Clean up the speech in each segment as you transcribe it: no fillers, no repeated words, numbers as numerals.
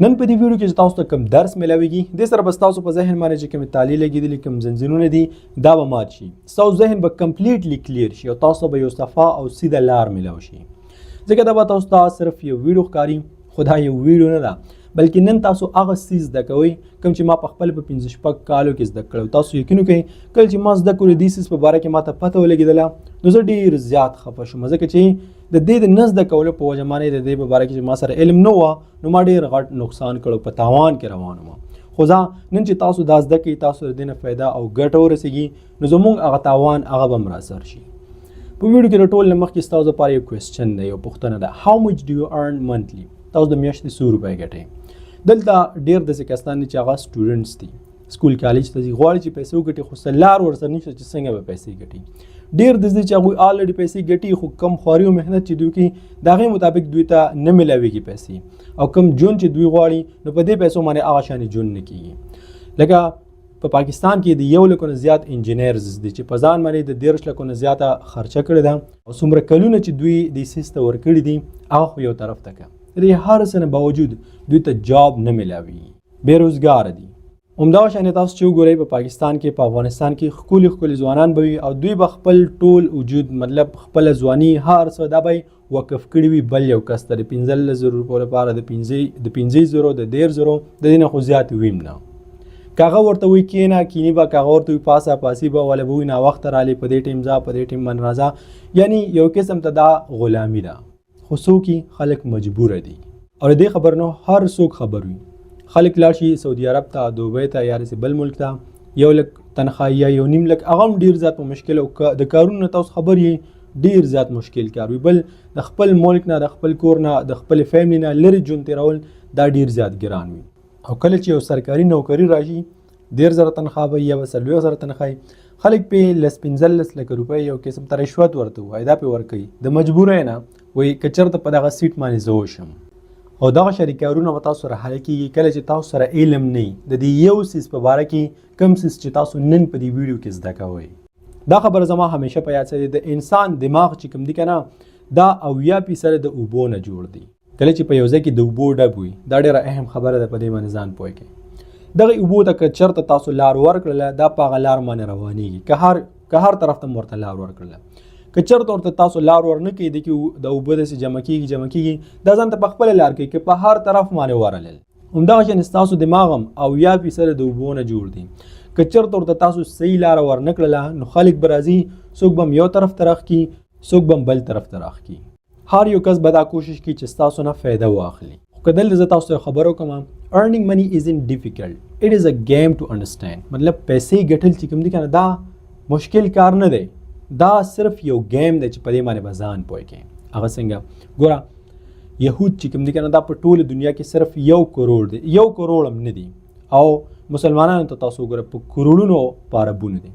نن په دې ویډیو کې تاسو ته کوم درس ملاويږي د سره بس تاسو په ذهن باندې چې کوم تعلیل لګیدل کوم زنجیرونه دي دا به مات شي تاسو ذهن به کمپلیټلی کلیر شي او تاسو به یو صفا او سیده لار ملاو شي ځکه دا به تاسو ته صرف یو ویډیو ښکاري خدا یو ویډیو نه ده بلکې نن تاسو هغه څیز زده کوئ کوم چې ما په خپل په 15 کالو کې زده کړو تاسو یقین وکړئ کله چې ما زده کړو دې څیز په باره کې ماته پته ولګېدله نو زه ډېر زیات خفه شوم ځکه چې د دې د نه زده کولو په وجه باندې د دې په باره کې چې ما سره علم نه وه نو ما ډېر غټ نقصان کړو په تاوان کې روان وم خو زه نن چې تاسو دا زده کړئ تاسو د دې نه فایده او ګټه ورسېږي نو زموږ هغه تاوان هغه به هم راسر شي په ویډیو کې د ټول نه مخکې ستاسو لپاره یو کوېسچن دی یو پوښتنه ده هاو مچ ډو یو ارن منتلی تاسو د میاشتې 100 روپۍ ګټئ دلته ډېر داسې کسان دي چې هغه سټوډنټس دي سکول کالج ته ځي غواړي چې پیسې وګټي خو څه لار ورسره نشته چې څنګه به پیسې ګټي ډېر داسې چې هغوی آلریډي پیسې ګټي خو کم خواري او محنت چې دوی کوي د هغې مطابق دوی ته نه میلاویږي پیسې او کم ژوند چې دوی غواړي نو په دې پیسو باندې هغه شانې ژوند نه کیږي لکه په پاکستان کې د 1 لک نه زیات انجینرز دي چې په ځان باندې د 13 لک نه زیاته خرچه کړې ده او څومره کلونه چې دوی دې سیس ته ورکړي دي هغه خو یو طرف ته که د هر څه نه باوجود دوی ته جاب نه میلاوي بیروزګار دي همدغه شانې تاسو چې وګورئ په پاکستان کې په افغانستان کې ښکلي ځوانان به وي او دوی به خپل ټول وجود مطلب خپله ځواني هر څه دا به وقف کړي وي بل یو کس ته د 15,000 روپو لپاره د 5,000 د 10,000 د 10,000 د دې نه خو زیات ویم نه که هغه ورته وایي کینه کیني به که هغه ورته وایي پاسه پاسي به ولی به وایي ناوخته رالې په دې ټیم ځه په دې ټیم باندې راځه یعنی یو قسم ته دا غلامي ده خو څوک خلک مجبوره دي او دې خبر نه هر څوک خبر وي خلک لاړ شي سعودي عرب ته دوبۍ ته یا داسې بل ملک ته 1 لک تنخواه یا 1.5 لک هغه هم ډېر زیات په مشکل او د کارونو نه تاسو خبر یې ډېر زیات مشکل کار وي بل د خپل ملک نه د خپل کور نه د خپل فیملی نه لرې ژوند تېرول دا ډېر زیات ګران وي او کله چې یو سرکاري نوکري راشي 1,000 تنخواه به یا 40,000 تنخواه خلک پې 15 لک روپۍ یو قسم ته رشوت ورته وایي دا پې ورکوي د مجبوره نه وایي که چېرته په دغه سیټ باندې زه وشم او دغه شری کارونه به تاسو سره حل کېږي کله چې تاسو سره علم نه وي د دې یو څیز په باره کې کوم څیز چې تاسو نن په دې ویډیو کې زده کوئ دا خبره زما همیشه په یاد ساتئ د انسان دماغ چې کوم دی که نه دا 80% د اوبو نه جوړ دی کله چې په یو ځای کې د اوبو ډب وي دا ډېره اهم خبره ده په دې باندې ځان پوه کړئ دغه اوبو ته که چېرته تاسو لار ورکړله دا په هغه لار باندې روانېږي که هر طرف ته ورته لار ورکړله که چېرته ورته تاسو لار ورنه کړئ د کې د اوبه داسې جمع کېږي دا ځان ته په خپله لار کوي که په هر طرف باندې ورلل همدغه شان ستاسو دماغ هم 80% د اوبو نه جوړ دی که چېرته ورته تاسو صحیح لاره ورنه کړله نو خلک به راځي څوک به هم یو طرف ته راخ کي څوک به هم بل طرف ته راخ کي هر یو کس به دا کوشش کوي چې ستاسو نه فایده واخلي خو که دلته زه تاسو ته خبره وکړم earning money isn't difficult it is a game to understand مطلب پیسې ګټل چې کوم دي که نه دا مشکل کار نه دی دا صرف یو گیم دی چې په دې باندې به ځان پوه کړئ هغه څنګه ګوره یهود چې کوم دي که نه دا په ټوله دنیا کې صرف 1 کروڑ دی 1 کروڑ هم نه دي او مسلمانانو ته تاسو وګوره په کروڑونو په عربونو دي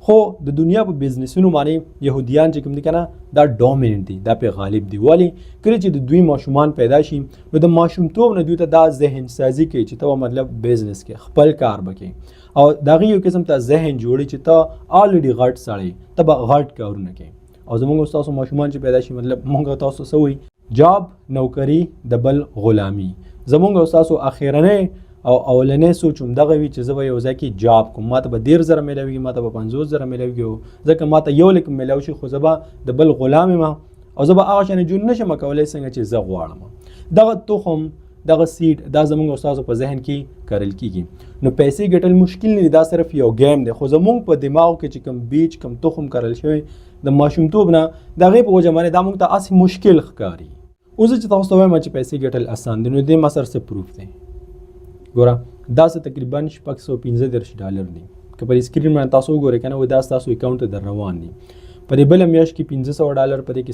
خو د دنیا په بزنسونو باندې یهودیان چې کوم دي که نه دا ډومیننټ دي دا پې غالب دي ولې کله چې د دوی ماشومان پیدا شي نو د ماشومتوب نه دوی ته دا ذهن سازي کوي چې ته به مطلب بزنس کې خپل کار به کوي او د هغې یو قسم ته ذهن جوړي چې ته آلریډي غټ سړی ته به غټ کارونه کوي او زموږ ستاسو ماشومان چې پیدا شي مطلب موږ تاسو څه وایي جاب نوکري د بل غلامي زموږ ستاسو اخرنی او اولنی سوچ همدغه وي چې زه به یو ځای کې جاب کوم ما ته به 10,000 میلاویږي ما ته به 50,000 میلاویږي ځکه ما ته 1 لک میلاو شي خو زه به د بل غلام یم او زه به هغه شانې ژوند نشم کولی څنګه چې زه غواړم دغه تخم دغه سیډ دا زموږ استادو په ذهن کې کرل کېږي نو پیسې ګټل مشکل نه دي دا صرف یو گیم دی خو زموږ په دماغو کې چې کوم بیج کوم تخم کرل شوی د ماشومتوب نه د هغې په وجه باندې دا موږ ته هسې مشکل ښکاري اوس چې تاسو ته وایم چې پیسې ګټل اسان دي نو دې ما سره څه پروف دی ګوره دا څه تقریبا $615 دي که پر سکرین باندې تاسو وګورئ که نه دا ستاسو اکاونټ ته در روان دي په دې بله میاشت کې $500 په دې کې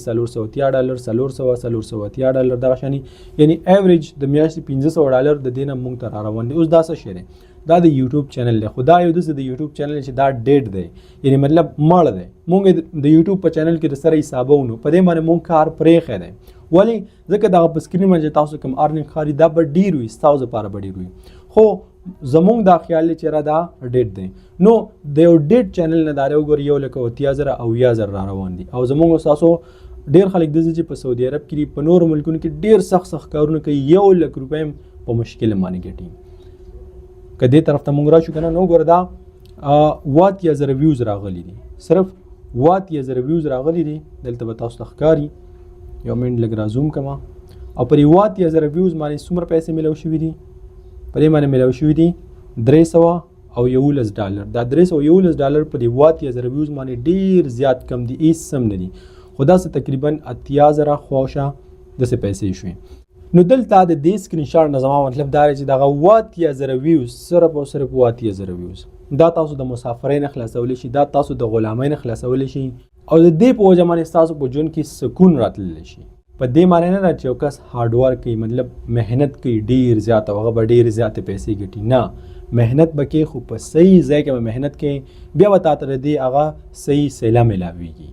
$480 $480 دغه شانې یعنی ایوریج د میاشتې $500 د دې نه موږ ته را روان دي اوس دا څه شی دی دا د یوټیوب چینل دی خو دا یو داسې د یوټیوب چینل چې دا ډیډ دی یعنی مطلب مړ دی موږ د یوټیوب په چینل کې د سره حسابونو په دې باندې موږ کار پرېښی دی ولې ځکه دغه په سکرین باندې تاسو کوم ارننګ ښکاري دا به ډېر وي ستاسو لپاره به ډېر وي خو زموږ دا خیال دی چې را دا ډیډ دی نو د یو ډیډ چینل نه دا وګورئ 1,80,000 او 80,000 را روان دي او زموږ ستاسو ډېر خلک داسې چې په سعودي عرب کې په نورو ملکونو کې ډېر سخت کارونه کوي 1 لک روپۍ په مشکل باندې ګټي. که دې طرف ته مونږ راشو که نه نو ګوره دا 8000 ویوز راغلي دي، صرف 8000 ویوز راغلي دي. دلته به تاسو ته ښکاري، یو منټ لږ را زوم کړم او پر 8000 ویوز باندې څومره پیسې میلاو شوي دي؟ په دې باندې میلاو شوي دي $311. دا $311 په دې 8000 ویوز باندې ډېر زیات کم دي، هېڅ سم نه دي، خو داسې تقریبا 8000 خواوشا داسې پیسې شوې. نو دلته د دې سکرین شاټ نه زما مطلب دا دی چې دغه 8000 ویوز صرف او صرف 8000 ویوز دا تاسو د مسافرۍ نه خلاصولی شي، دا تاسو د غلامۍ نه خلاصولی شي او د دې په وجه باندې ستاسو په ژوند کې سکون راتللی شي. په دې معنی نه ده چې یو کس هارډ ورک کوي، مطلب محنت کوي ډېر زیات او هغه به ډېرې زیاتې پیسې ګټي. نه، محنت به کوي خو په صحیح ځای کې به محنت کوي، بیا به تا ته د دې هغه صحیح سیله میلاویږي.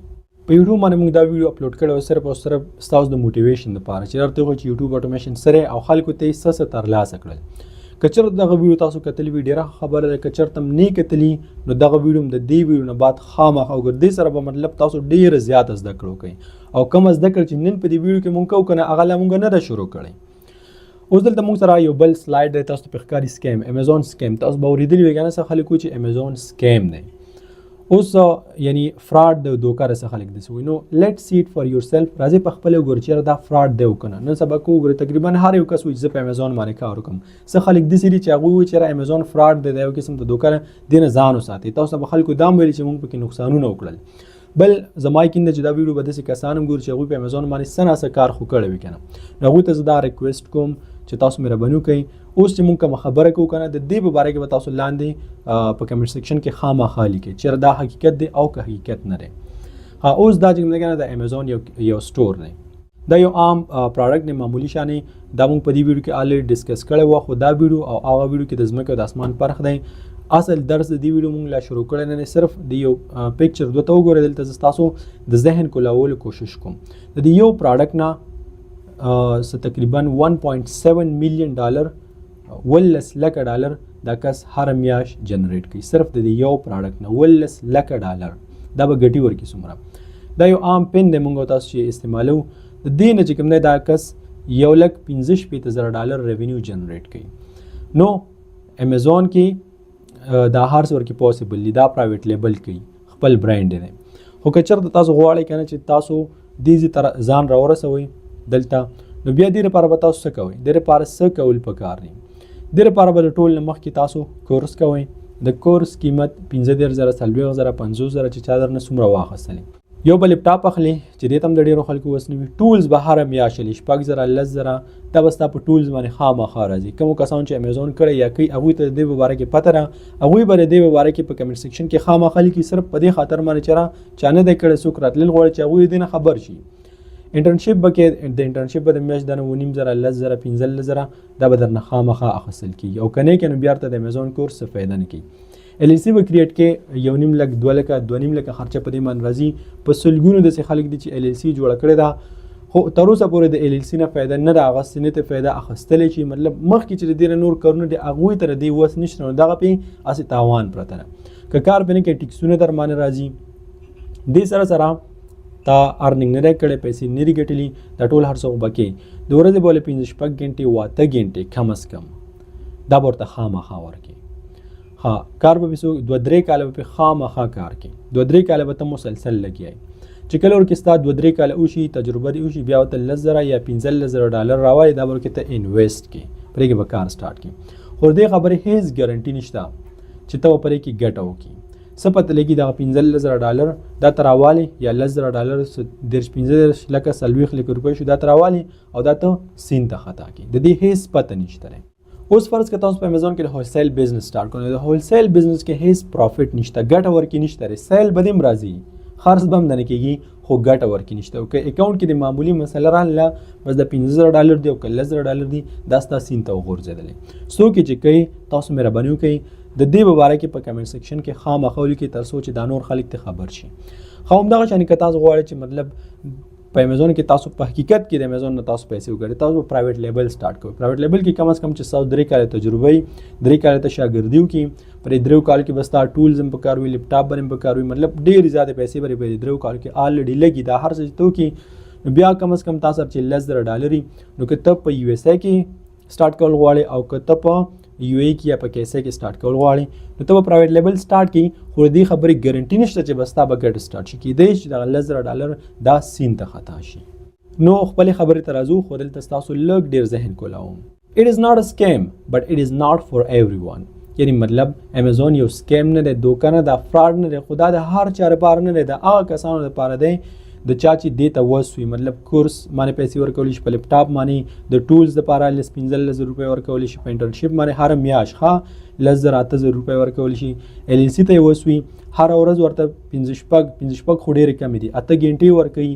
په یوټیوب باندې موږ دا ویډیو اپلوډ کړی و صرف او صرف ستاسو د موټیویشن لپاره چې درته وښیو چې یوټیوب اټومیشن سره او خلکو ته یې څه ترلاسه کړل. که چېرته دغه ویډیو تاسو کتلي وي ډېره خبره ده، که چېرته هم نه کتلي نو دغه ویډیو هم د دې ویډیو نه بعد خامخا وګورئ. دې سره به مطلب تاسو ډېر زیات زده کړه کوئ او کم زده کړه چې نن په دې ویډیو کې مونږ کوو که نه هغه لا مونږ نه ده شروع کړی. اوس دلته مونږ سره یو بل سلایډ دی، تاسو ته پرې ښکاري سکیم، امیزون سکیم. تاسو به اورېدلي وي که نه څه خلک وایي چې امیزون سکیم دی، اوس یعنی فراډ دی، دوکه رسه خلک داسې وایي. نو لیټ سی اټ فار یور سیلف، راځئ په خپله وګورئ چېرې دا فراډ دی او که نه. نن سبا که وګورئ تقریبا هر یو کس وایي چې زه په امیزون باندې کار وکړم. څه خلک داسې دي چې هغوی وایي چې امیزون فراډ دی، دا یو قسم د دوکه دې نه ځان وساتئ. تاسو ته به خلکو دا هم ویلي چې موږ پکې نقصانونه وکړل. بل زما یقین دی چې دا ویډیو به داسې کسان هم ګوري چې هغوی په امیزون باندې څه ناڅه کار خو کړی وي که نه. نو هغوی ته زه دا ریکویسټ کوم چې تاسو مهرباني وکړئ اوس چې مونږ کومه خبره کوو که نه د دې په باره کې به تاسو لاندې په کمنټ سیکشن کې خامخا لیکئ چېرې دا حقیقت دی او که حقیقت نه دی. اوس دا چې کوم دی که نه د امیزون یو سټور دی، دا یو عام پروډکټ دی، معمولي شانې. دا مونږ په دې ویډیو کې الریډي ډسکس کړی وه، خو دا ویډیو او هغه ویډیو کې د ځمکې او د اسمان فرق دی. اصل درس د دې ویډیو مونږ لا شروع کړی نه دی، صرف د یو پکچر دوه ته وګورئ. دلته زه ستاسو د ذهن کولولو کوشش کوم. د دې یو پروډکټ نه تقریبا $1.7 ملیون $11 لکه دا کس هر میاشت جنریټ کوي، صرف د دې یو پروډکټ نه $11 لکه. دا به ګټي ورکړي څومره. دا یو عام پن دی، مونږ تاسو چې استعمالو د دې نه چې کوم دی دا کس $1,65,000 ریونیو جنریټ کوي. نو امیزون کې دا هر څه ورکې پاسبل دي، دا پرایویټ لیبل کوي، خپل برانډ دی. خو که چېرته تاسو غواړئ که نه چې تاسو دې ځان راورسوئ دلته، نو بیا دې لپاره به تاسو څه کوئ؟ دې لپاره څه کول پکار دي؟ دې لپاره به د ټول نه مخکې تاسو کورس کوئ. د کورس قیمت 15,000 40,000 50,000 چې چا درنه څومره واخیستلې. یو به لیپټاپ اخلي چې دې ته هم د ډېرو خلکو وس نه وي. ټولز به هره میاشت شلي 6,000 10,000 دا به ستا په ټولز باندې خامخا راځي. کومو کسانو چې امیزون کړی یا کوي هغوی ته د دې په باره کې پته ده، هغوی به د دې په باره کې په کمنټ سیکشن کې خامخا لیکي، صرف په دې خاطر باندې چې چا نه دی کړی څوک راتلل غواړي چې هغوی دې نه خبر شي. انټرنشپ به کې د انټرنشپ به د میاشت د 9,500 10,000 15,000 دا به درنه خامخا اخیستل کېږي او که نه کې نو بیا ته د امیزون کورس څه فایده نه کوي. LLC به کریټ کې 1.5 لک 2 لک 2.5 لک خرچه په دې باندې راځي. په سلګونو داسې خلک دي چې LLC جوړه کړې ده، خو تر اوسه پورې د LLC نه فایده نه ده اخیستې، نه ته فایده اخیستلی شي. مطلب مخکې چې د دې نه نور کارونه دي هغوی ته د دې وس نشته، نو دغه پې هسې تاوان پرته ده. که کار پې نه کوي ټیکسونه در باندې راځي، دې سره سره تا ارننګ نه دی کړی، پیسې نه دي ګټلي، دا ټول هر څه به کوې. د ورځې به ولې 5-6 ګنټې 8 ګنټې کم از کم دا به ورته خامخا ورکړي. کار به څو 2-3 کاله به خامخا کار کوي، 2-3 کاله به ته مسلسل لګیای. چې کله ورکې ستا 2-3 کاله وشي، تجربه دې وشي، بیا ورته $10,000 یا $15,000 راوایي، دا به ورکې ته انویسټ کړي، پرې کې به کار سټارټ کړي. خو دې خبرې هیڅ ګارنټي نشته چې ته به پرې کې ګټه وکړي. څه پته لګي دغه $15,000 دا ته راوالي یا $10,000 15 لکه 40 لک روپۍ شو، دا ته راوالي او دا ته سین ته خطا کړي. د دې هیڅ پته نشته. اوس فرض که تاسو په امیزون کې د هولسیل بزنس سٹارټ کړئ، د هولسیل بزنس کې هیڅ پروفیټ نشته، ګټه ورکې نشته، سیل به دې راځي، خرڅ به هم نه کېږي، خو ګټه ورکې نشته. او که اکاونټ کې د معمولي مسله راغله بس د $15,000 دی او که $10,000 دی، دا ستا سین ته وغورځېدلی. څوک چې کوي تاسو مهرباني وکړئ د دې په باره کې په کمنټ سیکشن کې خامخا ولیکئ تر څو چې دا نور خلک ته خبر شي. خو همدغه شانې که تاسو غواړئ چې مطلب په امیزون کې تاسو په حقیقت کې د امیزون نه تاسو پیسې وګټئ، تاسو په پرایویټ لیبل سٹارټ کوئ. پرایویټ لیبل کې کم از کم چې 3 کاله تجربه وي، 3 کاله ته شاګردي وکړي، پر 3 کال کې بس تا ټولز هم پکار وي، لیپټاپ هم پکار وي، مطلب ډېرې زیاتې پیسې به په 3 کال کې آلریډي لګي. دا هر څه چې تو کې بیا کم از کم تاسو چې $10,000 نو که ته په USA کې سٹارټ کول غواړي او که ته په یو ای کې یا په کیسه کې سٹارټ کول غواړي نو ته به پرایویټ لیبل سٹارټ کړي خو دې خبرې ګارنټي نشته چې بس تا به ګټه سٹارټ شي کیدای شي دغه $10,000 دا سین ته خطا شي نو خپلې خبرې ته راځو خو دلته ستاسو لږ ډېر ذهن کولاوم It is not a scam but it is not for everyone یعنی مطلب امیزون یو سکیم نه دی دوکه نه ده فراډ نه دی خو دا د هر چا لپاره نه دی د هغه کسانو لپاره دی د چا چې دې ته وس وي مطلب کورس باندې پیسې ورکولی شي په لیپټاپ باندې د ټولز دپاره $15,000 ورکولی شي په انټرنشپ باندې هره میاشت $8,000 ورکولی شي LLC ته یې وس وي هره ورځ ورته 5 خو ډېرې کمې دي 8 ګنټې ورکوي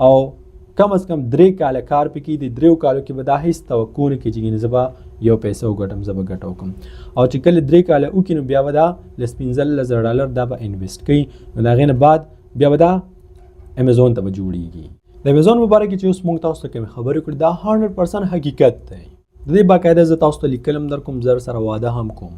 او کم از کم 3 کاله کار پکې دي 3 کالو کې به دا هیڅ توقع نه کېږي چې زه به یو پیسه وګټم زه به ګټه وکړم او چې کله 3 کاله وکړي نو بیا به دا $15,000 دا به انویسټ کوي نو د هغې نه بعد بیا به دا امیزون ته به جوړیږي د امیزون مبارک چې اوس موږ تاسو ته کومې خبرې کړو دا 100% حقیقت دی د دې باقاعده زه تاسو ته لیکلم در کوم زر سره واده هم کوم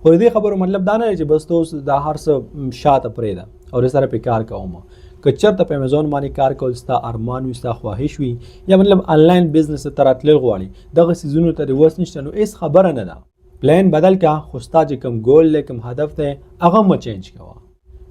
خو د دې خبرو مطلب دا نه دی چې بس ته اوس دا هر څه شاته پرېږده او د سره پې کار کوم که چېرته په امیزون باندې کار کول ستا ارمان وي ستا خواهش وي یا مطلب آنلاین بزنس ته راتلل غواړي دغه څیزونو ته د وس نشته نو هېڅ خبره نه ده پلان بدل که خو ستا چې کوم ګول دی کوم هدف دی هغه مه چینج کوه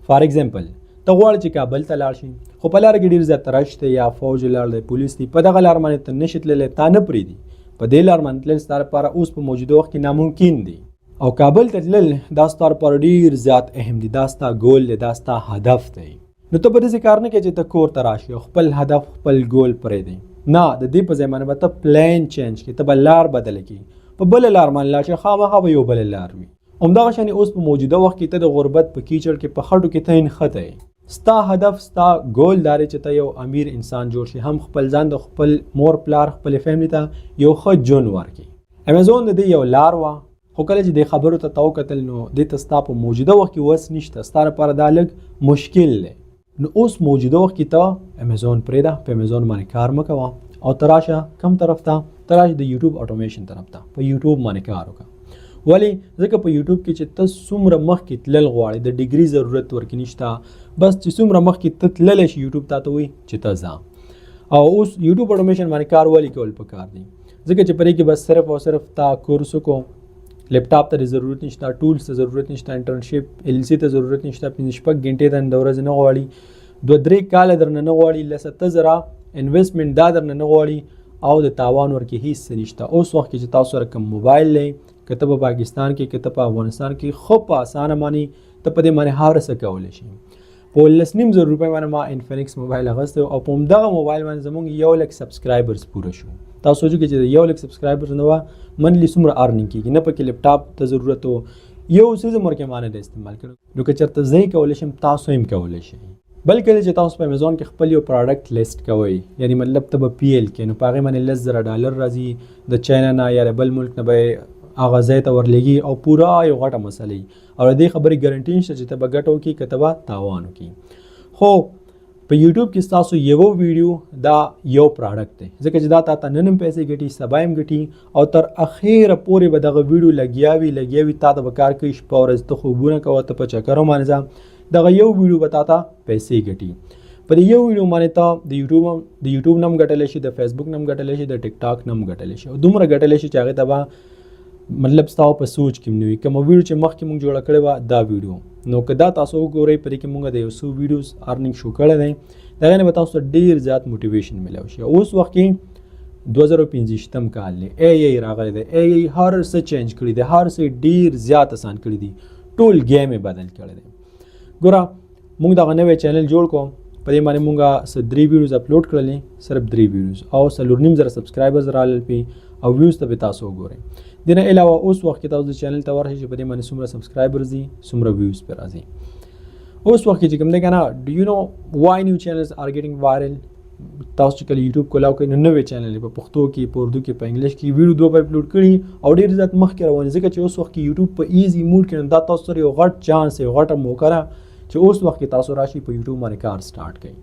فار ایگزامپل ته غواړې چې کابل ته لاړ شي خو په لاره کې ډېر زیات رش دی یا فوج لاړ دی پولیس دی په دغه لار باندې ته نشي تللی تا نه پرېږدي په دې لار باندې تلل ستا لپاره اوس په موجوده وخت کې ناممکن دی او کابل ته تلل دا ستا لپاره ډېر زیات اهم دی دا ستا ګول دی دا ستا هدف دی نو ته به داسې کار نه کوې چې ته کور ته راشي او خپل هدف خپل ګول پرېږدی نه د دې په ځای باندې به ته پلان چینج کړې ته به لار بدله کړي په بله لار باندې لاړ شي خامخا به یو بله لار وي همدغه شانې اوس په موجوده وخت کې ته د غربت په کیچړ کې په خټو کې ته نښته یې ستا هدف ستا ګول دا دی چې ته یو امیر انسان جوړ شي هم خپل ځان د خپل مور پلار خپلې فیملي ته یو ښه ژوند ورکړي امیزون د دې یو لار وه خو کله چې دې خبرو ته تا وکتل نو دې ته ستا په موجوده وخت کې وس نشته ستا لپاره دا لږ مشکل دی نو اوس موجوده وخت کې ته امیزون پرېږده په امیزون باندې کار مه کوه او ته راشه کم طرف ته ته راشه د یوټیوب اټومیشن طرف ته په یوټیوب باندې کار وکړه ولې ځکه په یوټیوب کې چې ته څومره مخکې تلل غواړې د ډیګري ضرورت ورکې نشته بس چې څومره مخکې ته تللی شي یوټیوب تا ته وایي چې ته ځه او اوس یوټیوب اټومیشن باندې کار ولې کول پکار دی ځکه چې پرې کې بس صرف او صرف تا کورس وکړو لیپټاپ ته ضرورت نشته ټولز ته ضرورت نشته انټرنشپ LLC ته ضرورت نشته 5 غنټې ته د ورځې نه غواړي 2-3 کاله درنه نه غواړي $70,000 انویسټمنټ دا درنه نه غواړي او د تاوان ورکې هیڅ نشته اوس وخت کې چې تاسو سره کوم موبایل دی که ته په پاکستان کې که ته په افغانستان کې خو په اسانه باندې ته په دې باندې هر څه کولی شي په $19,000 باندې ما انفینکس موبایل اخیستی او په همدغه موبایل باندې زموږ 1,00,000 سبسکرایبرز پوره شو تاسو سوچو کې چې 1,00,000 سبسکرایبرز نه وه منلی څومره ارنینګ کېږي نه پکې لیپټاپ ته ضرورت و یو څه زه مرکې ما نه دی استعمال کړی نو که چېرته زه یې کولی شم تاسو هم کولی شئ بلکې چې تاسو په امیزون کې خپل یو پروډکټ لیست کوئ یعنی مطلب ته به PL کې نو په هغې باندې $10,000 راځي د چاینا نه یا د بل ملک نه به هغه ځای ته ورلېږي او پوره یو غټه مسله او د دې خبرې ګارنټي نشته چې ته به ګټه وکړي که ته به تاوان وکړي خو په یوټیوب کې ستاسو یو ویډیو دا یو پروډکټ دی ځکه چې دا تا ته نن هم پیسې ګټي سبا هم ګټي او تر اخیره پورې به دغه ویډیو لګیا وي تا ته به کار کوي شپه ورځ ته خوبونه کوه ته په چکرو باندې ځه دغه یو ویډیو به تا ته پیسې ګټي په دې یو ویډیو باندې ته د یوټیوب نه هم ګټلی شي د فیسبوک نه هم ګټلی شي د ټیک ټاک نه هم ګټلی شي او دومره ګټلی شي چې هغې ته به مطلب ستاسو په سوچ کې نه وي کومه ویډیو چې مخکې موږ جوړه کړې وه دا ویډیو نو که دا تاسو وګورئ په دې کې موږ د یو څو ویډیوز ارنینګ شو کړی دی د هغې نه به تاسو ته ډېر زیات موټیویشن میلاو شي اوس وخت کې 2015 کال دی AI راغلی دی AI هر څه چینج کړي دی هر څه ډېر زیات اسان کړي دي ټول ګیم یې بدل کړی دی ګوره موږ دغه نوی چینل جوړ کړو په دې باندې موږ 3 ویډیوز اپلوډ کړلې صرف 3 ویډیوز او 4.5 سبسکرایبرز رالل پې او ویوز ته به تاسو وګورئ دې نه علاوه اوس وخت کې تاسو د چینل ته ورشئ چې په دې باندې څومره سبسکرایبرز دي څومره ویوز پې راځي اوس وخت کې چې کوم دی که نه ډو یو نو وای نیو چینلز آر ګیټینګ وایرل تاسو چې کله یوټیوب کولاو کوئ نو نوې چینل په پښتو کې په اردو کې په انګلیش کې ویډیو 2 اپلوډ کړي او ډېر زیات مخکې روان ځکه چې اوس وخت کې یوټیوب په ایزي موډ کې دا تاسو سره یو غټ چانس یو غټه موقع ده چې اوس وخت کې تاسو راشي په یوټیوب باندې کار سٹارټ کړئ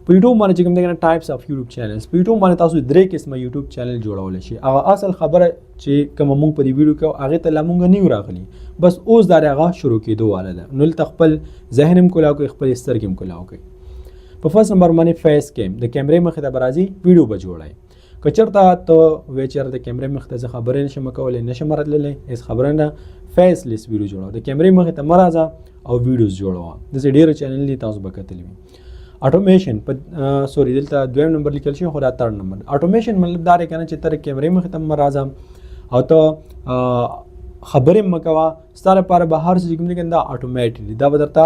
په یوټیوب باندې چې کوم دی ټایپس اف یوټیوب چینلز په یوټیوب باندې تاسو 3 قسمه یوټیوب چینل جوړولی شي هغه اصل خبره چې کوم موږ په دې ویډیو کې هغې ته لا موږ نه یو راغلي بس اوس دا هغه شروع کېدو واله ده نو دلته خپل ذهن هم کولاو کوئ خپل سترګې هم کولاو کوئ په فرست نمبر باندې فیس کیم د کیمرې مخې ته به راځي ویډیو به جوړئ که چېرته ته وایې چې یاره د کیمرې مخې ته زه خبرې نشم کولی نشم راتللی هېڅ خبره نه فیس لیس ویډیو جوړوه د کیمرې مخې ته مه راځه او ویډیوز جوړوه داسې ډېرې چینل دي تاسو به کتلی وي اټومیشن په سوري دلته دویم نمبر لیکل شوی خو دا تھرډ نمبر اټومیشن مطلب دا دی که نه چې ته د کیمرې مخې ته مه راځه او ته خبرې مه کوه ستا لپاره به هر څه چې کوم دی دا اټومیټ دي دا به درته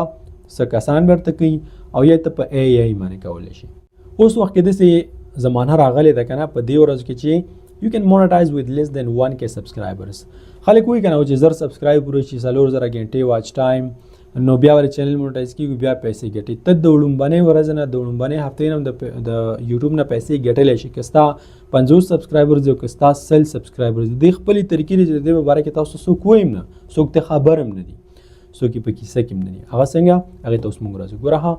څه کسان به درته کوي او یا ته په AI باندې کولی شي اوس وخت کې داسې زمانه راغلی ده که نه په دې ورځو کې چې you can monetize with less than 1K subscribers خلک وایي که نه چې زر سبسکرایب پوره شي 4000 غنټې واچ ټایم نو بیا ور چینل مونټایز کیږي بیا پیسې ګټي ته د وړومبنې ورځ نه د وړومبنې هفتې نه د یوټیوب نه پیسې ګټلی شي که ستا 50 سبسکرایبرز او که ستا 100 سبسکرایبرز د خپلې طریقې چې د دې په باره کې تاسو څوک وایم نه څوک ته خبر هم نه دي څوک یې په کیسه کې هم نه دي هغه څنګه هغې ته اوس موږ راځو ګوره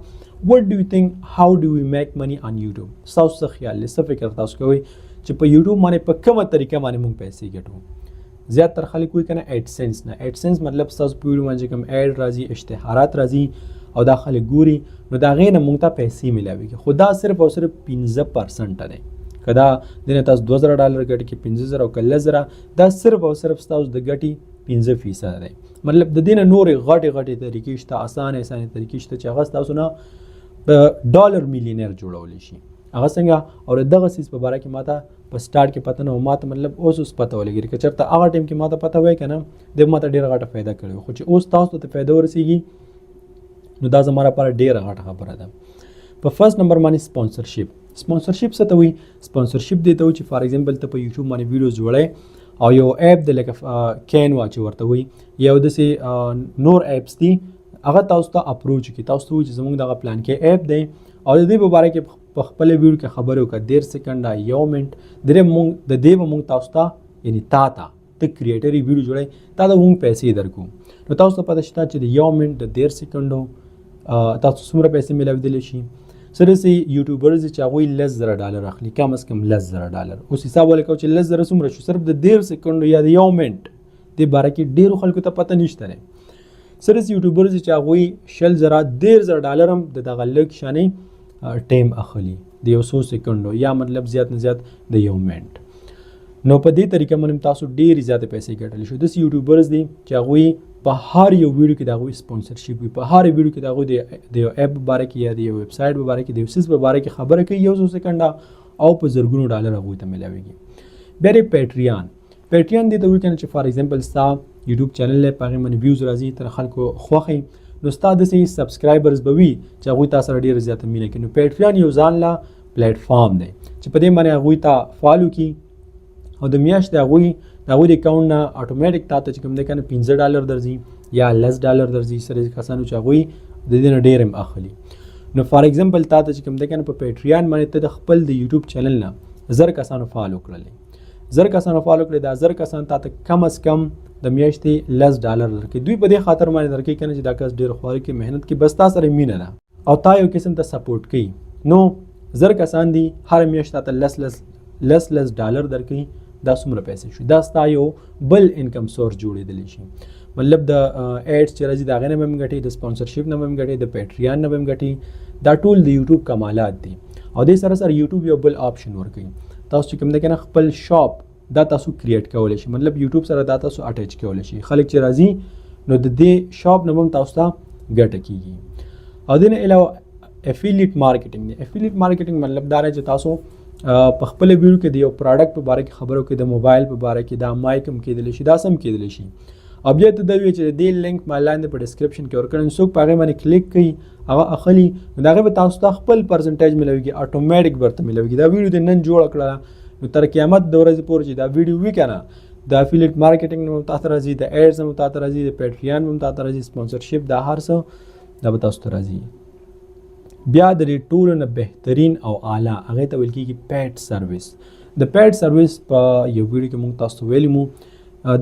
what do you think how do we make money on YouTube ستاسو څه خیال دی څه فکر تاسو کوئ چې په یوټیوب باندې په کومه طریقه باندې موږ پیسې ګټو زیاتره خلک وایي که نه ایډسنس نه ایډسنس مطلب ستاسو په ویډیو باندې کوم ایډ راځي اشتهارات راځي او دا خلک ګوري نو د هغې نه موږ ته پیسې میلاویږي خو دا صرف او صرف 15% دی که دا دې نه تاسو $2000 ګټي کې 50,000 او که 10,000 دا صرف او صرف ستاسو د ګټې 15% دی مطلب د دې نه نورې غټې طریقې شته اسانې طریقې شته چې هغه ستاسو نه د ډالر میلیونر جوړولی شي هغه څنګه او دغه څیز په باره کې ماته په سټارټ کې پته نه و ماته مطلب اوس پته ولګېږي که چېرته هغه ټایم کې ماته پته وای که نه د ماته ډېره غټه فایده کړې وي خو چې اوس تاسو ته فایده ورسېږي نو دا زما لپاره ډېره غټه خبره ده په فرست نمبر باندې سپانسرشپ څه ته وایي سپانسرشپ دې ته وایي چې فار ایگزامپل ته په یوټیوب باندې ویډیوز جوړی او یو اپ دی لکه کینوا چې ورته وایي یو داسې نور اپس دي هغه تاسو ته اپروچ کړي تاسو ته وایي چې زموږ دغه پلان کې اپ دی او د دې په باره کې په خپل ویډیو کې خبرې وکړه 10 سکنډه یو منټ د دې به موږ تاسو ته یعنی ته کریټر یې ویډیو جوړی تا ته موږ پیسې درکو نو تاسو ته پته شته چې د یو منټ د 10 سکنډو تاسو څومره پیسې میلاویدلی شي څه داسې یوټیوبرز چې هغوی $10,000 اخلي کم از کم $10,000 اوس حساب ولګوه چې 10,000 څومره شو صرف د 10 سکنډو یا د یو منټ دې باره کې ډېرو خلکو ته پته نشته دی څه داسې یوټیوبرز چې هغوی $10,000 هم د دغه لږ شانې ټایم اخلي د یو 100 سکنډو یا مطلب زیات نه زیات د یو منټ نو په دې طریقه باندې تاسو ډېرې زیاتې پیسې ګټلی شو داسې یوټیوبرز دي چې هغوی په هر یو ویډیو کې د هغوی سپانسرشپ وي په هر ویډیو کې د هغوی د یو اپ په باره کې یا د یو ویب سایټ په باره کې د یو څیز په باره کې خبره کوي یو 100 سکنډه او په زرګونو ډالر هغوی ته میلاویږي بیا دی پیټریان دې ته وایي که نه چې فار ایگزامپل ستا یوټیوب چینل دی په هغې باندې ویوز راځي تر خلکو خوښوي نو ستا داسې سبسکرایبرز به وي چې هغوی تا سره ډېره زیاته مینه کوي نو پیټریان یو ځان له پلیټفارم دی چې په دې باندې هغوی ته فالو کړي او د میاشتې هغوی د اکاونټ نه اټومیټک تا ته چې کوم دی که نه $15 درځي یا $10 درځي سره کسانو چې هغوی د دې نه ډېر هم اخلي نو فار ایگزامپل تا ته چې کوم دی که نه په پیټریان باندې ته د خپل د یوټیوب چینل نه 1000 کسانو فالو کړلی 1000 کسانو فالو کړی دا 1000 کسان تا ته کم از کم د میاشتې $10 درکوي دوی په دې خاطر باندې درکوي که نه چې دا کس ډېر خواري کوي محنت کوي بس تا سره مینه ده او تا یو قسم ته سپورټ کوي نو 1000 کسان دي هر میاشت تا ته $10 درکوي دا څومره پیسې شو دا ستا یو بل انکم سورس جوړېدلی شي مطلب د ایډس چې راځي د هغې نه به هم ګټي د سپانسرشپ نه به هم ګټي د پیټریان نه به هم ګټي دا ټول د یوټیوب کمالات دي او دې سره سره یوټیوب یو بل آپشن ورکوي تاسو چې کوم دی که نه خپل شاپ دا تاسو کریټ کولی شي مطلب یوټیوب سره دا تاسو اټیچ کولی شي خلک چې راځي نو د دې شاپ نه به هم تاسو ته ګټه کېږي او دې نه علاوه افیلیټ مارکیټنګ دی افیلیټ مارکیټنګ مطلب دا دی چې تاسو په خپل ویډیو کې د یو پروډکټ په باره کې خبرو کې د موبایل په باره کې دا مایک هم کېدلی شي دا سم کېدلی شي او بیا ته دا وایي چې دې لینک ما لاندې په ډسکرپشن کې ورکړی څوک په هغې باندې کلیک کوي هغه اخلي نو د هغې به تاسو ته خپل پرسنټیج میلاویږي اټومیټک به ورته میلاویږي دا ویډیو دې نن جوړه کړله نو تر قیامت د ورځې پورې چې دا ویډیو وي که نه د افیلیټ مارکیټنګ نه هم تا ته راځي د ایډز هم تا ته راځي د پیټریان هم تا ته راځي سپانسرشپ دا هر څه دا به تاسو ته راځي بیا د دې ټولو نه بهترین او اعلی هغې ته ویل کېږي پیډ سروس د پیډ سروس په یو ویډیو کې موږ تاسو ته ویلي مو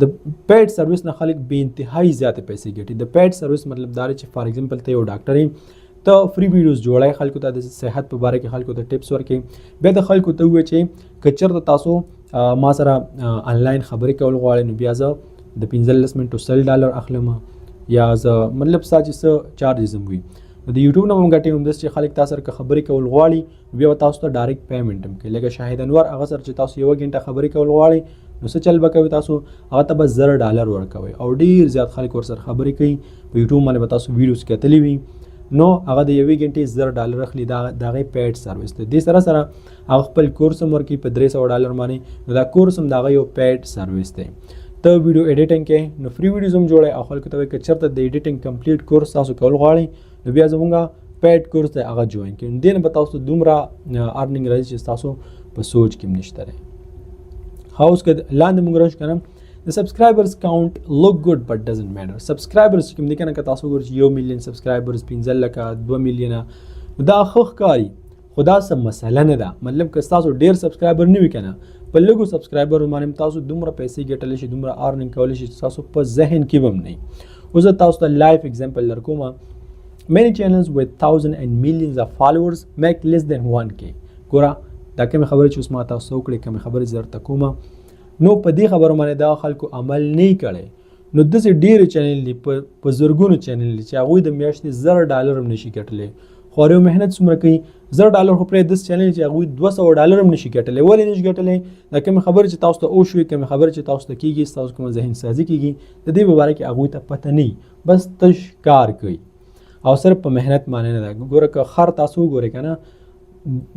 د پیډ سروس نه خلک بې انتهایي زیاتې پیسې ګټي د پیډ سروس مطلب دا دی چې فار ایگزامپل ته یو ډاکټر یې ته فری ویډیوز جوړی خلکو ته د صحت په باره کې خلکو ته ټپس ورکوي بیا د خلکو ته ووایي چې که چېرته تاسو ما سره آنلاین خبرې کول غواړئ نو بیا زه د 15 منټو $100 اخلم یا زه مطلب ستا چې څه چارجز هم وي د یوټیوب نه هم ګټې همداسې چې خلک تاسو سره خبرې کول غواړي بیا تاسو ته ډایرکټ پیمنټ هم کوي لکه شاهد انور هغه سره چې تاسو 1 غنټه خبرې کول غواړي نو څه چل به کوي تاسو هغه ته به $0 ورکوي او ډیر زیات خلک ورسره خبرې کوي په یوټیوب باندې به تاسو ویډیوز کتلی وي نو هغه د 1 غنټې $0 اخلي دا دغه پیډ سرویس دی د سره سره هغه خپل کورس هم ورکوي په $300 باندې نو دا کورس هم دغه یو پیډ سرویس دی ته ویډیو ایډیټینګ کې نو فری ویډیوز هم جوړه او خلکو ته وایي چې چېرته د ایډیټینګ کمپلیټ کورس تاسو کول غواړئ نو بیا زموږ پیډ کورس دی هغه جوین کړئ دې نه به تاسو دومره ارننګ راځي چې تاسو په سوچ کې نشته دی هاوس کې لاندې موږ راشو کنه the subscribers count look good but doesn't matter subscribers کوم دي کنه که تاسو ګورئ 1 مليون subscribers 15 لک 2 مليون دا خخ کاری خدا سم مسله نه ده مطلب که تاسو ډیر سبسکرایبر نه وي کنه په لګو سبسکرایبر باندې تاسو دومره پیسې ګټلی شي دومره ارننګ کولی شي تاسو په ذهن کې بم نه اوس تاسو ته لایف اگزامپل درکوم many channels with thousands and millions of followers make less than 1k ګوره دا کوم خبره چې اوس ما تاسو وکړې کوم خبره زرته کومه نو په دې خبرو باندې دا خلکو عمل نه کړي نو داسې ډېرې چینل دي په زرګونو چینل دي چې هغوی د میاشتې $0 هم نشي ګټلی خو هر یو محنت څومره کوي $0 خو پرې داسې چینل چې هغوی $200 هم نشي ګټلی ولې نشي ګټلی دا کومې خبرې چې تاسو ته اوشوي کومې خبرې چې تاسو ته کېږي ستاسو کومه ذهن سازي کېږي د دې په باره کې هغوی ته پته نه بس تش کار کوي او صرف په محنت باندې نه ده ګوره که خر تاسو وګورئ که نه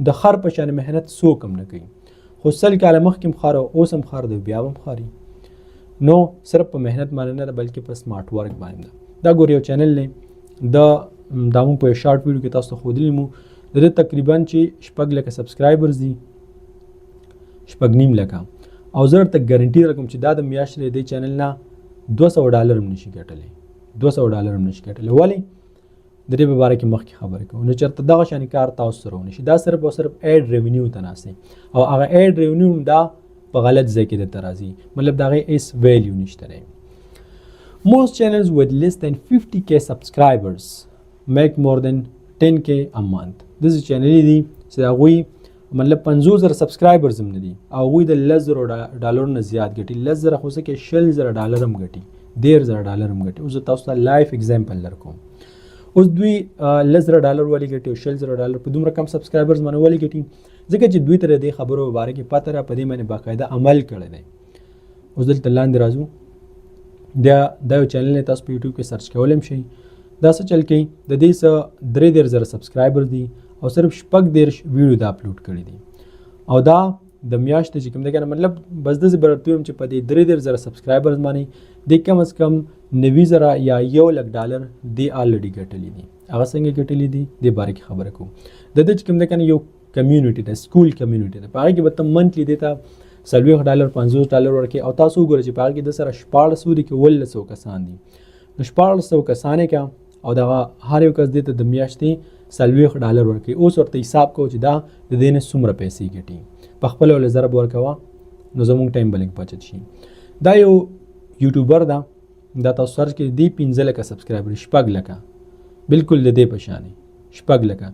د خر په شان محنت څوک هم نه کوي خو 100 کاله مخکې هم خر او اوس هم خر دی بیا هم خري نو صرف په محنت باندې نه ده بلکې په سمارټ ورک باندې ده دا ګورئ یو چینل دی دا موږ په شارټ ویډیو کې تاسو ته ښودلی مو د دې تقریبا چې 6 لکه سبسکرایبرز دي 6.5 لکه او زه درته ګارنټي درکوم چې دا د میاشتې د دې چینل نه $200 هم نشي ګټلی $200 هم نشي ګټلی ولې د دې په باره کې مخکې خبرې کوو نو چېرته دغه شانې کار تاسو سره ونشي دا صرف او صرف ایډ ریونیو ته ناست دی او هغه ایډ ریونیو هم دا په غلط ځای کې درته راځي مطلب د هغې هېڅ ویلیو نشته دی Most channels with less than 50k subscribers make more than 10k a month داسې چینلې دي چې د هغوی مطلب 50,000 سبسکرایبرز هم نه دي او هغوی د $10,000 نه زیات ګټي 10,000 خو څه کې $20,000 هم ګټي $10,000 هم ګټي اوس زه تاسو ته لایف اگزامپل درکوم اوس دوی $10,000 ولې ګټي او $20,000 په دومره کم سبسکرایبرز باندې ولې ګټي ځکه چې دوی ته د دې خبرو په باره کې پته را په دې باندې باقاعده عمل کړی دی اوس دلته لاندې راځو دا یو چینل تاسو په یوټیوب کې سرچ کولی هم شئ دا څه چل کوي د دې څه 33,000 سبسکرایبر دي او صرف 14 ویډیو دا اپلوډ کړي دي او دا د میاشتې چې کوم دی کنه مطلب بس داسې به درته ویم چې په دې 33,000 سبسکرایبرز باندې د کم از کم 90,000 یا $1,00,000 دی آلریډي ګټلی دي هغه څنګه ګټلی دي دې باره کې خبره کوم د دې چې کوم دی کنه یو کمیونټي ده سکول کمیونټي ده په هغې کې به ته منتلی دې ته $40 $50 ورکړي او تاسو وګورئ چې په هغې کې د سره 1400 دي که 1,100 کسان دي نو 1400 کسان یې که او دغه هر یو کس دې ته د میاشتې $40 ورکړي اوس ورته حساب کوو چې دا د دې نه څومره پیسې ګټي په خپله ولې ضرب ورکوه نو زموږ ټایم به لږ بچت شي دا یو یوټیوبر ده دا تاسو سرچ کړئ دی 15 لکه سبسکرایبر 6 لکه بالکل د دې په شانې 6 لکه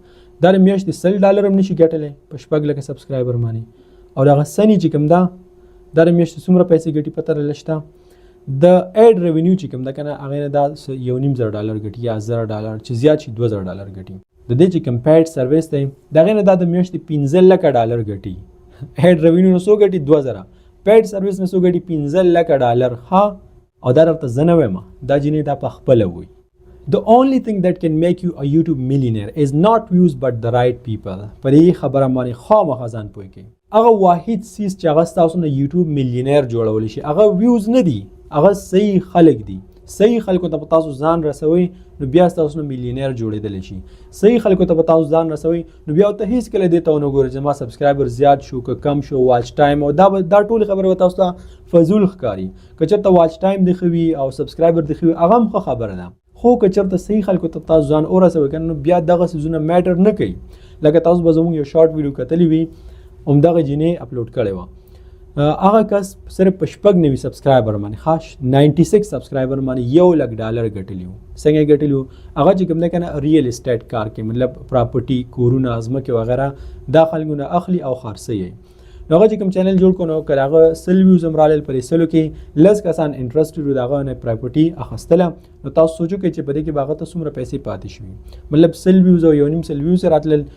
دا د میاشتې $100 هم نشي ګټلی په 6 لکه سبسکرایبر باندې او دغه سنې چې کوم ده دا د میاشتې څومره پیسې ګټي پته راله شته د ایډ ریونیو چې کوم ده که نه هغې نه دا $1,500 ګټي یا $1,000 چې زیات شي $2,000 ګټي د دې چې کوم پیډ سرویس دی د هغې نه دا د میاشتې $15 لکه ګټي ایډ ریونیو نه څو ګټي 2,000 پیډ سرویس نه څو ګټي $15 لکه ها او دا درته زه نه وایم دا جینۍ دا په خپله وایي The only thing that can make you a YouTube millionaire is not views but the right people. په دې خبره باندې خامخا ځان پوه کړئ. هغه واحد څیز چې هغه ستاسو نه یوټیوب میلیونر جوړولی شي هغه ویوز نه دي هغه صحیح خلک دي. صحیح خلکو ته تاسو ځان رسوي نو بیا تاسو نه میلیونر جوړیدلی شي. صحیح خلکو ته تاسو ځان رسوي نو بیا ته هیڅ کله دې ته ونه ګورئ چې ما سبسکرایبر زیات شو که کم شو واچ ټایم او دا ټول خبره به تاسو ته فضول ښکاري. که چېرته واچ ټایم دې ښه وي او سبسکرایبر دې ښه وي هغه هم ښه خبره ده. خو که چېرته صحیح خلکو ته تاسو ځان ورسوئ که نو بیا دغه څیزونه میټر نه کوي. لکه تاسو به زموږ یو شارټ ویډیو کتلی وي همدغه جینۍ اپلوډ کړی وه. هغه کس صرف په 96 سبسکرایبر باندې خاص 96 سبسکرایبر باندې $1,00,000 ګټلی وو. څنګه ګټلی وو؟ هغه چې کوم دی که نه ریل اسټیټ کار کوي مطلب پراپرټي کورونه ځمکې وغیره دا خلکو نه اخلي او خرڅوي. نو هغه چې کوم چینل جوړ کو نو کله هغه سل ویوز هم رالل پرې سلو کې لس کسان انټرسټډ و دغه نه پراپرټي اخستله نو تاسو سوچو کې چې په دې کې باغ ته څومره پیسې پاتې شوي مطلب سل ویوز او یو نیم سل ویوز راتلل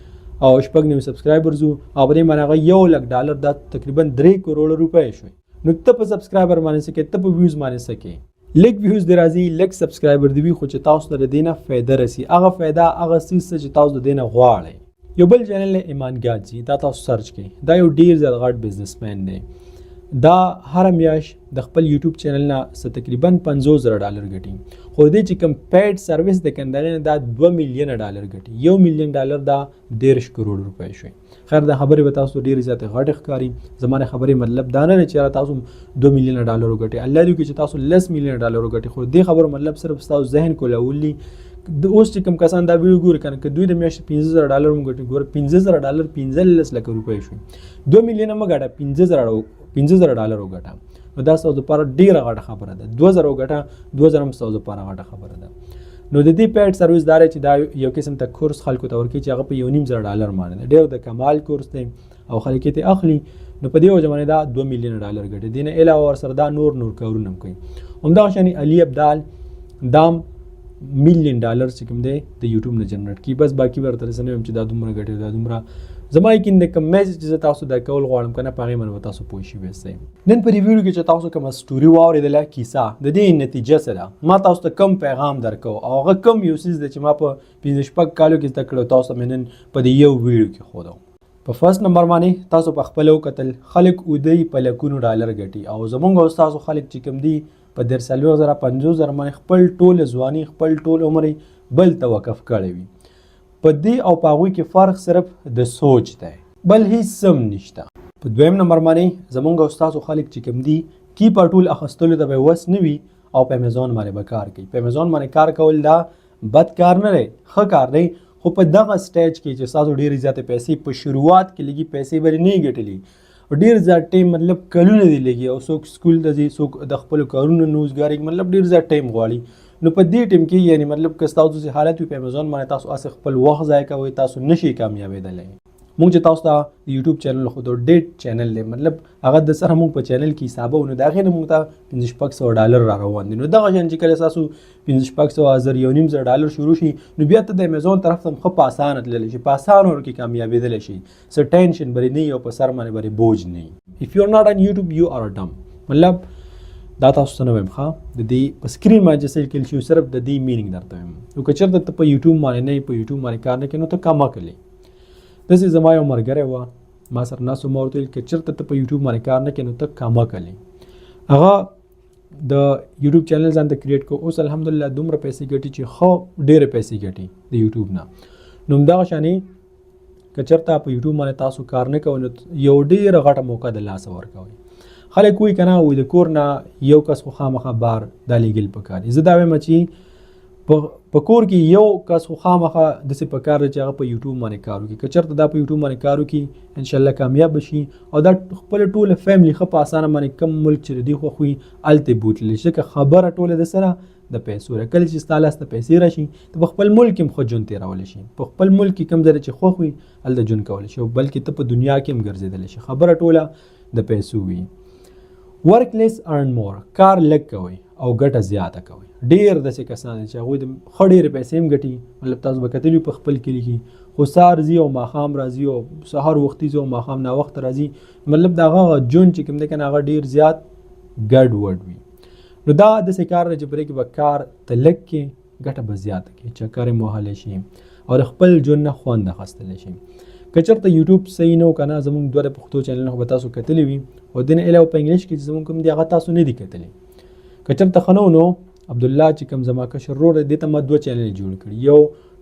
او شپږ نیم سبسکرایبرز او په دې باندې هغه $1,00,000 دا تقریبا 3 کروڑ روپۍ شوي نو ته په سبسکرایبر باندې سکه ته په ویوز باندې سکه لیک ویوز دی راځي لیک سبسکرایبر دی خو چې تاسو ته دینه فایده رسی هغه فایده هغه سیس چې تاسو دینه غواړئ یو بل چینل نه ایمان ګاجی دا تاسو سرچ کړئ دا یو ډیر زیات غټ بزنسمن دی دا هر میاش د خپل یوټیوب چینل نه تقریبا $50,000 ګټي خو دې چې کوم پیډ سرویس د کندغه دا $2 ملیون ګټي $1 ملیون دا 13 کروڑ روپۍ شوي خیر دا خبره به تاسو ډیر زیات غټ ښکاری زمانه خبره مطلب دا نه چې تاسو $2 ملیون ګټي الله دې چې تاسو $10 ملیون ګټي خو دې خبره مطلب صرف تاسو ذهن کولولي د اوس چې کوم کسان دا ویډیو ګوري کنه که دوی د میاشتې $15,000 هم ګټي ګور $15,000 15 لک روپۍ شوي 2 ملیون هم ګټه $15,000 وګټه نو دا ستاسو لپاره ډیره غټه خبره ده 2000 وګټه 2000 هم ستاسو لپاره غټه خبره ده نو د دې پیډ سرویس دار چې دا یو قسم ته کورس خلکو ته ورکړي چې هغه په $1,500 باندې ډیر د کمال کورس دی او خلک ته اخلي نو په دې وجه باندې دا $2 ملیون ګټي دینه علاوه ور سره دا نور کارونه کوي همدا شانی علي عبدال دام $1 ملیون چې کوم دی د یوټیوب نه جنریټ کی بس باقی ورته رسنه چې دا دومره ګټي دا دومره زما یقین د کوم میسج چې تاسو د کول غواړم کنه پاره من تاسو پوه شئ وسه نن په ریویو کې چې تاسو کوم سټوري واوریدله کیسه د دې نتیجه سره ما تاسو ته کوم پیغام درکو او هغه کوم یو سیس د چې ما په 15 کالو کې زده کړو تاسو منن په دې یو ویډیو کې خو دا په فرست نمبر باندې تاسو په خپل وکتل خلک ودی په لکونو $1 ګټي او زمونږ استاد خلک چې کوم دی په 350,000 باندې خپل ټول ځواني خپل ټول عمر بل توقف کړی وي په دې او په هغوی کې فرق صرف د سوچ دی بل هیڅ سم نشته په دویم نمبر باندې زمونږ استاد خلک چې کوم دی کی په ټول اخستلو د به وس نه وي او په امیزون باندې به کار کوي په امیزون باندې کار کول دا بد کار نه دی ښه کار دی خو په دغه سټیج کې چې تاسو ډېرې زیاتې پیسې په شروعات کې لګي پیسې به نه ګټلي ډېر زیات ټایم مطلب کلونه دی لګي او څوک سکول ته ځي څوک د خپلو کارونو نوزګاري مطلب ډېر زیات ټایم غواړي نو په دې ټیم کې یعنی مطلب که تاسو چې حالت په امیزون باندې تاسو اس خپل وخت ضایع کوئ تاسو نشئ کامیابېدلی مونږ چې تاسو ته یوټیوب چینل خو د ډیټ چینل دی مطلب هغه د سره مونږ په چینل کې حسابو نو دا غي نه مونږ ته $500 را روان دي نو دا غشن چې کله تاسو $500,000 شروع شي نو بیا ته د امیزون طرف ته خو په اسانه تللی شي په اسانه ور کې کامیابېدلی شي څه ټینشن بری نه یو په سر باندې بری بوج نه if you are not on YouTube you are dumb مطلب دا تاسو ته نه وایم ښه د دې په سکرین باندې چې لیکل شي صرف د دې مینینګ درته وایم نو که چېرته ته په یوټیوب باندې نه په یوټیوب باندې کار نه کوې نو ته کم کولی داسې زما یو ملګری وه ما سره ناست ما ورته ویل که چېرته ته په یوټیوب باندې کار نه کوې نو ته کم کولی هغه د یوټیوب چینل ځان ته کریټ کو اوس الحمدلله دومره پیسې ګټي چې ښه ډېرې پیسې ګټي د یوټیوب نه نو همدغه شانې که چېرته په یوټیوب باندې تاسو کار نه کوئ نو یو ډېره غټه موقع د لاسه ورکوئ خلک وایي که نه وایي د کور نه یو کس خو خامخا بار دا لیږل پکار دي زه دا وایم چې په کور کې یو کس خو خامخا داسې پکار دی چې هغه په یوټیوب باندې کار وکړي که چېرته دا په یوټیوب باندې کار وکړي انشاءالله کامیاب به شي او دا خپله ټوله فیملي ښه په اسانه باندې کوم ملک چې دی خوښ وي هلته بوتلی شي ځکه خبره ټوله د سره د پیسو ده کله چې ستا لاس ته پیسې راشي ته په خپل ملک هم ښه ژوند تېرولی شي په خپل ملک کې کوم ځای چې خوښ وي هلته ژوند کولی شي بلکې ته په دنیا کې هم ګرځېدلی شي خبره ټوله د پیسو وي ورک لیس ارن مور کار لږ کوئ او ګټه زیاته کوئ ډېر داسې کسان دي چې هغوی د ښه ډېرې پیسې هم ګټي مطلب تاسو به کتلي په خپل کلي کې خو سهار ځي او ماښام راځي او سهار وختي ځي او ماښام ناوخته راځي مطلب د هغه ژوند چې کوم دی که نه هغه ډېر زیات ګډ وډ وي نو دا داسې کار دی چې پرې کې به کار ته لږ کې ګټه به زیاته کړي چکر یې وهلی شي او د خپل ژوند نه خوند اخیستلی شي که چېرته یوټیوب صحیح نه و که نه زموږ دوه د پښتو چینلونه خو به تاسو کتلي وي او دې نه علاوه په انګلیش کې چې زموږ کوم دی هغه تاسو نه دي کتلي که چېرته ښه نه و نو عبدالله چې کوم زما کشر ورور دی دې ته ما 2 چینل جوړ کړي یو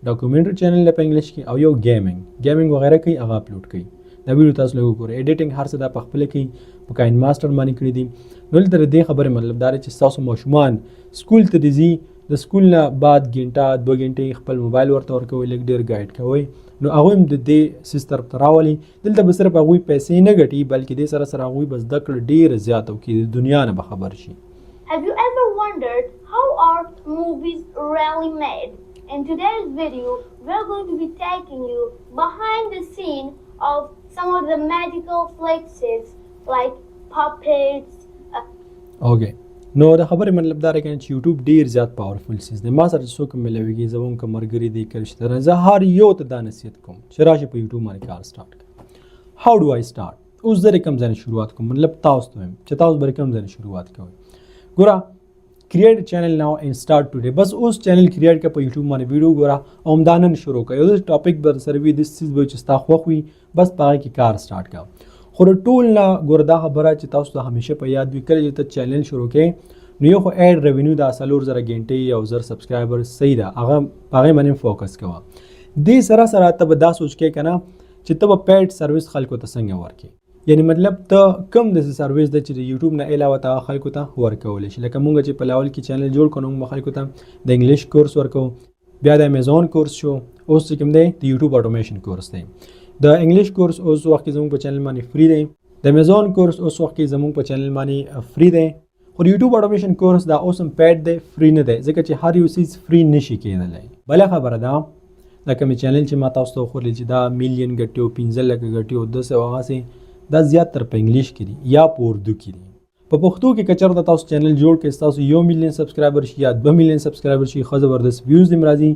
ډاکومنټري چینل دی په انګلیش کې او یو ګیمنګ وغیره کوي هغه اپلوډ کوي دا ویډیو تاسو لږ وګورئ ایډیټنګ هر څه دا په خپله کوي په کاین ماسټر باندې کړي دي نو دلته د دې خبرې مطلب دا دی چې ستاسو ماشومان سکول ته دې ځي د سکول نه بعد ګنټه 2 ګنټې خپل موبایل ورته ورکوئ لږ ډېر ګایډ کوئ نو هغوی هم د دې سیس طرف ته راولي دلته به صرف هغوی پیسې نه ګټي بلکې دې سره سره هغوی به زده کړه ډېره زیاته وکړي د دنیا نه به خبر شي Have you ever wondered how are movies really made? In today's video, we're going to be taking you behind the scene of some of the magical flexes like puppets. اوکې نو د خبرې مطلب دا راکنه چې یوټیوب ډیر زیات پاورفل سیز دی ما سره څوک ملويږي زمون کوم مرګري دی کرشتره زه هر یو ته دا نصیحت کوم چې راشي په یوټیوب باندې کار سٹارټ کړئ هاو ډو آی سٹارټ اوس زه کوم ځای شروعات کوم مطلب تاسو ته چې تاسو به کوم ځای شروعات کوئ ګوره create a channel now and start today بس اوس چینل کریټ کړه په یوټیوب باندې ویډیو ګوره او همدانن شروع کړئ یو ټاپک به سروي د سیس به چې تاسو خوښوي بس پاره کې کار سٹارټ کړه خو ټول نه ګوره دا خبره چې تاسو ته همیشه په یاد وي کړئ چې ته چینل شروع کړئ نو یو خو اډ ریونیو دا 3000 غنټې او 1000 سبسکرایبر صحیح ده هغه باندې فوکس کوه دې سره سره ته به دا سوچ کې کنه چې ته په پیډ سرویس خلکو ته څنګه ورکې یعنی مطلب ته کم د سرویس د چې یوټیوب نه علاوه ته خلکو ته ورکول شي لکه مونږ چې په لاول کې چینل جوړ کړو موږ خلکو ته د انګلیش کورس ورکو بیا د امیزون کورس شو اوس چې کوم دی د یوټیوب اټومیشن کورس دی د انګلیش کورس اوس وخت کې زموږ په چینل باندې فری دی د امیزون کورس اوس وخت کې زموږ په چینل باندې فری دی خو یوټیوب اټومیشن کورس دا اوس هم پیډ دی فری نه دی ځکه چې هر یو سیز فری نشي کېدلی بل خبره ده لکه مې چینل چې ما تاسو ته وښودل چې دا میلیون ګټي او 15 لکه ګټي او 200 هغسې دا زیات تر په انګلیش کې دي یا په اردو کې دي په پښتو کې که چېرته تاسو چینل جوړ کړئ ستاسو 1 میلیون سبسکرایبر شي یا 2 میلیون سبسکرایبر شي ښه زبردست ویوز دې راځي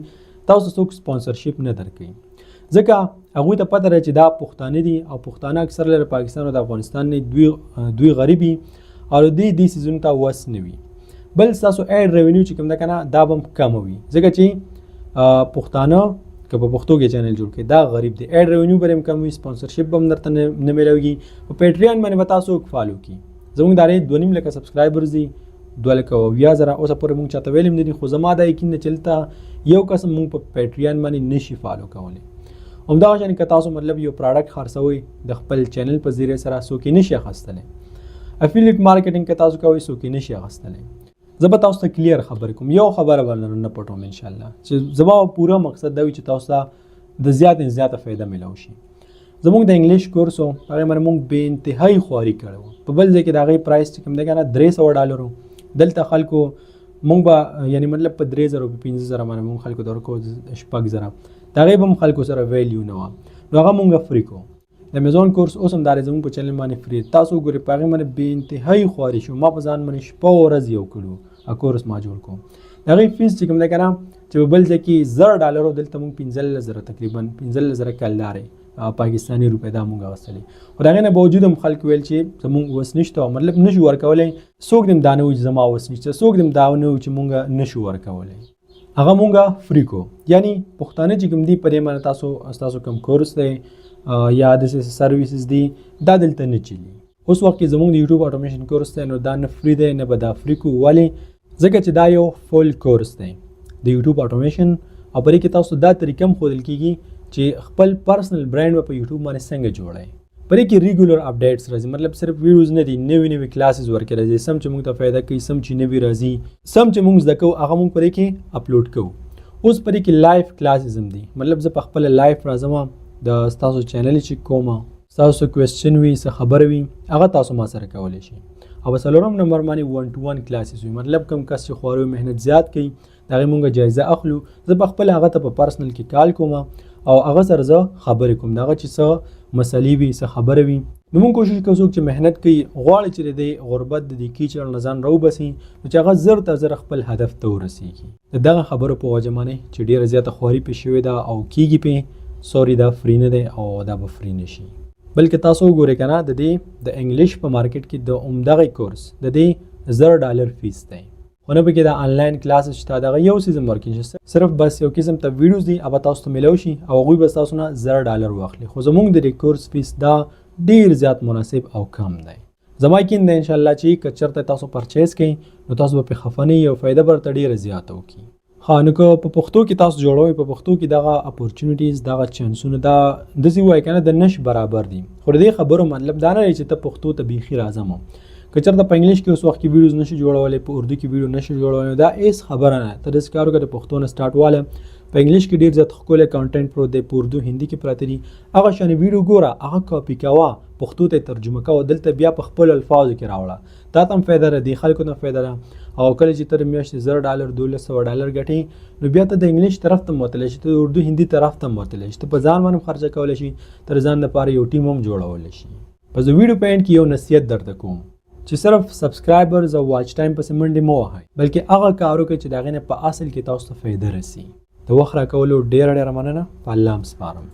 تاسو څوک سپانسرشپ نه درکوي ځکه هغوی ته پته ده چې دا پښتانه دي او پښتانه اکثر له پاکستان او د افغانستان نه دوی غریبي او دې سیزون ته وس نه وي بل ستاسو اډ ریونیو چې کوم ده که نه دا به هم کم وي ځکه چې پښتانه که په پښتو کې چینل جوړ کړي دا غریب دی اډ ریونیو به هم کم وي سپانسرشپ به هم درته نه میلاویږي په پیټریان باندې به تاسو فالو کړي زموږ دا 2.5 لکه سبسکرایبرز دي 2,000 اوسه پورې موږ چاته ویلم نه دي خو زما دا یقین نه چلته یو قسم موږ په پیټریان باندې نشي فالو کولی همدغه شان که تاسو مطلب یو پروډکټ خرڅوئ د خپل چینل په ذریعه سره څوک یې نشي اخیستلی افیلیټ مارکیټینګ که تاسو کوئ څوک یې نشي اخیستلی زه به تاسو ته کلیر خبرې کوم یو خبره به نه پټوم انشاءالله چې زما پوره مقصد دا وي چې تاسو ته د زیات نه زیاته فایده میلاو شي زموږ د انګلیش کورس و هغې باندې موږ بې انتهایي خواري کړی وو په بل ځای کې د هغې پرایس چې کوم دی که نه $300 دلته خلکو موږ به یعنی مطلب په 3,000 په 15,000 باندې موږ خلکو ته ورکوو 6,000 د هغې به هم خلکو سره ویلیو نه وه نو هغه موږ فری کوو د امیزون کورس اوس هم دا زموږ په چینل باندې فری تاسو وګورئ په هغې باندې بې انتهایي خواري شو ما په ځان باندې شپه او ورځ یو کړو کورس ما جوړ کوم د هغې فیس چې کوم دی که نه چې په بل ځای کې $10 دلته موږ 15,000 تقریبا 15,000 کلدارې پاکستاني روپۍ دا موږ اخیستلې خو د هغې نه باوجود هم خلک ویل چې زموږ وس نشته مطلب نشو ورکولی څوک دې هم دا نه وي چې زما وس نشته څوک دې هم دا نه وي چې موږ نشو ورکولی هغه موږ فری کو یعنی پښتانه چې کوم دي په دې باندې تاسو کوم کورس دی یا داسې سرویسز دي دا دلته نه چلي اوس وخت کې زموږ د یوټیوب اټومیشن کورس دی نو دا نه فری دی نه به دا فری کو ولې ځکه چې دا یو فول کورس دی د یوټیوب اټومیشن او په دې کې تاسو دا طریقه هم ښودل کېږي چې خپل پرسنل برانډ په یوټیوب باندې څنګه جوړئ په دې کې ریګولر اپډیټس راځي مطلب صرف ویډیوز نه دي نوي کلاسز ورکې راځي سم چې موږ ته فایده کوي سم چې نوي راځي سم چې موږ زده کوو هغه موږ په دې کې اپلوډ کوو اوس په دې کې لایف کلاسز هم دي مطلب زه په خپله لایف راځم د ستاسو چینل چې کوم ستاسو کوېسچن وي څه خبره وي هغه تاسو ما سره کولی شي او 4 نمبر باندې 1-to-1 کلاسز وي مطلب کوم کس چې خواري محنت زیات کوي د هغې موږ جایزه اخلو زه په خپله هغه ته په پرسنل کې کال کوم او هغه سره زه خبرې کوم د هغه چې څه مسلې وي څه خبره وي نو موږ کوشش کوو څوک چې محنت کوي غواړي چې د دې غربت د دې کیچړ نه ځان راوباسي نو چې هغه زر تر زر خپل هدف ته ورسیږي د دغه خبرو په وجه باندې چې ډېره زیاته خواري پې شوې ده او کیږي پې سوري دا فری نه دی او دا به فری نه شي بلکې تاسو وګورئ که نه د دې د انګلیش په مارکیټ کې د عمدغه کورس د دې $10 فیس دی خو نه پکې د آنلاین کلاسز شته دغه یو څیز هم ورکړي صرف بس یو قسم ته ویډیوز دي هغه تاسو ته میلاو شي او هغوی به ستاسو نه $10 واخلي خو زموږ د دې کورس فیس دا ډېر زیات مناسب او کم دی زما یقین دی انشاءالله چې که چېرته تاسو پرچیز کوئ نو تاسو به پرې خفه نه یئ او فایده به ورته ډېره زیاته وکړي ها نو که په پښتو کې تاسو جوړوئ په پښتو کې دغه اپورچونیټیز دغه چانسونه دا داسې ووایي که نه د نش برابر دي خو د دې خبرو مطلب دا نه دی چې ته پښتو ته بیخي راځم که چېرته په انګلیش کې اوس وخت کې ویډیوز نشي جوړولی په اردو کې ویډیو نشي جوړولی دا هېڅ خبره نه ته داسې کار وکړه د پښتو نه سټارټ واله په انګلیش کې ډېر زیات ښکلی کانټینټ پروت دی په اردو هندي کې پراته دي هغه شانې ویډیو ګوره هغه کاپي کوه پښتو ته ترجمه کوه دلته بیا په خپل الفاظو کې راوړه تا ته هم فایده ده دې خلکو ته فایده ده او کله چې ته میاشتې $1,000 $1,200 ګټې نو بیا ته د انګلیش طرف ته وتلی شي ته د اردو هندي طرف ته وتلی شي ته په ځان باندې خرچه کولی شي تر ځان لپاره یو ټیم هم جوړولی شي په زه ویډیو په اینډ کې یو نصیحت درته کوم چې صرف سبسکرایبرز او واچ ټایم پسې منډې مه وهئ بلکې هغه کار وکړئ چې د هغې نه په اصل کې تاسو ته فایده رسي د وخت راکولو ډېره مننه په الله هم سپارم